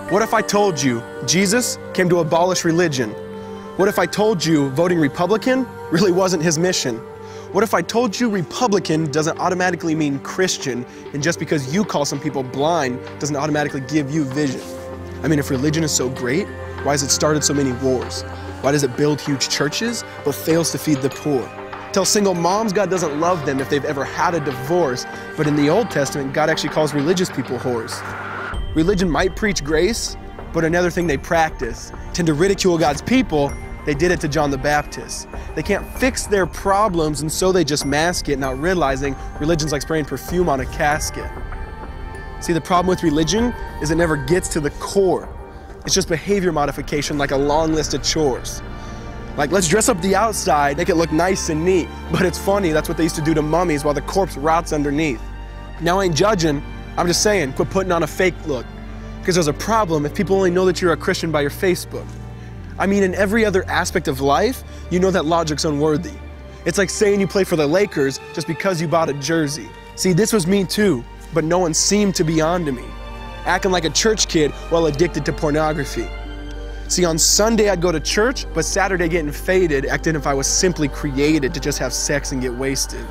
What if I told you Jesus came to abolish religion? What if I told you voting Republican really wasn't his mission? What if I told you Republican doesn't automatically mean Christian, and just because you call some people blind doesn't automatically give you vision? I mean, if religion is so great, why has it started so many wars? Why does it build huge churches but fails to feed the poor? Tell single moms God doesn't love them if they've ever had a divorce, but in the Old Testament, God actually calls religious people whores. Religion might preach grace, but another thing they practice, tend to ridicule God's people. They did it to John the Baptist. They can't fix their problems, and so they just mask it, not realizing religion's like spraying perfume on a casket. See, the problem with religion is it never gets to the core. It's just behavior modification, like a long list of chores. Like, let's dress up the outside, make it look nice and neat. But it's funny, that's what they used to do to mummies while the corpse rots underneath. Now, I ain't judging, I'm just saying, quit putting on a fake look. Because there's a problem if people only know that you're a Christian by your Facebook. I mean, in every other aspect of life, you know that logic's unworthy. It's like saying you play for the Lakers just because you bought a jersey. See, this was me too, but no one seemed to be on to me. Acting like a church kid while addicted to pornography. See, on Sunday I'd go to church, but Saturday getting faded, acting if I was simply created to just have sex and get wasted.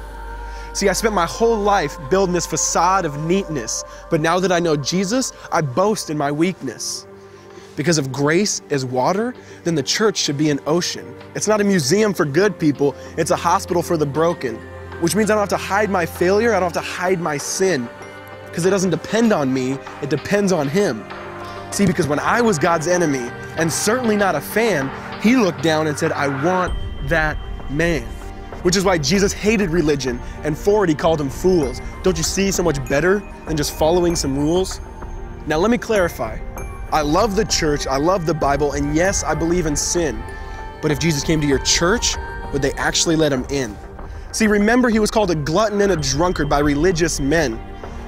See, I spent my whole life building this facade of neatness, but now that I know Jesus, I boast in my weakness. Because if grace is water, then the church should be an ocean. It's not a museum for good people, it's a hospital for the broken. Which means I don't have to hide my failure, I don't have to hide my sin. Because it doesn't depend on me, it depends on Him. See, because when I was God's enemy, and certainly not a fan, He looked down and said, I want that man. Which is why Jesus hated religion, and for it He called them fools. Don't you see so much better than just following some rules? Now let me clarify. I love the church, I love the Bible, and yes, I believe in sin. But if Jesus came to your church, would they actually let Him in? See, remember He was called a glutton and a drunkard by religious men.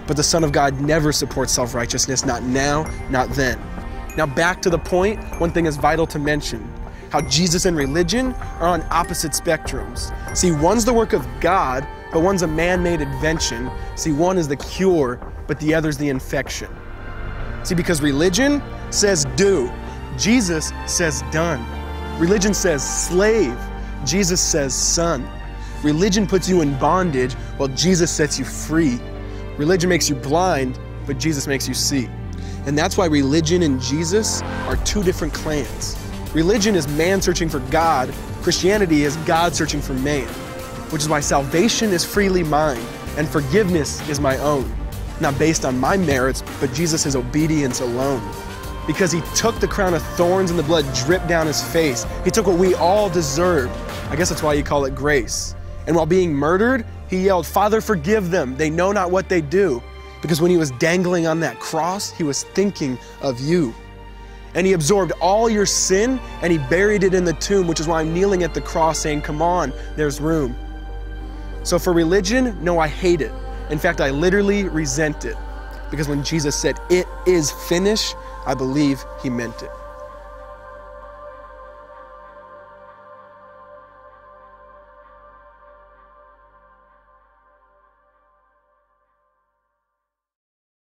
But the Son of God never supports self-righteousness, not now, not then. Now back to the point, one thing is vital to mention. How Jesus and religion are on opposite spectrums. See, one's the work of God, but one's a man-made invention. See, one is the cure, but the other's the infection. See, because religion says do, Jesus says done. Religion says slave, Jesus says son. Religion puts you in bondage, while Jesus sets you free. Religion makes you blind, but Jesus makes you see. And that's why religion and Jesus are two different clans. Religion is man searching for God. Christianity is God searching for man. Which is why salvation is freely mine and forgiveness is my own. Not based on my merits, but Jesus' obedience alone. Because He took the crown of thorns and the blood dripped down His face. He took what we all deserved. I guess that's why you call it grace. And while being murdered, He yelled, Father, forgive them. They know not what they do. Because when He was dangling on that cross, He was thinking of you. And He absorbed all your sin and He buried it in the tomb, which is why I'm kneeling at the cross saying, come on, there's room. So for religion, no, I hate it. In fact, I literally resent it. Because when Jesus said, it is finished, I believe He meant it.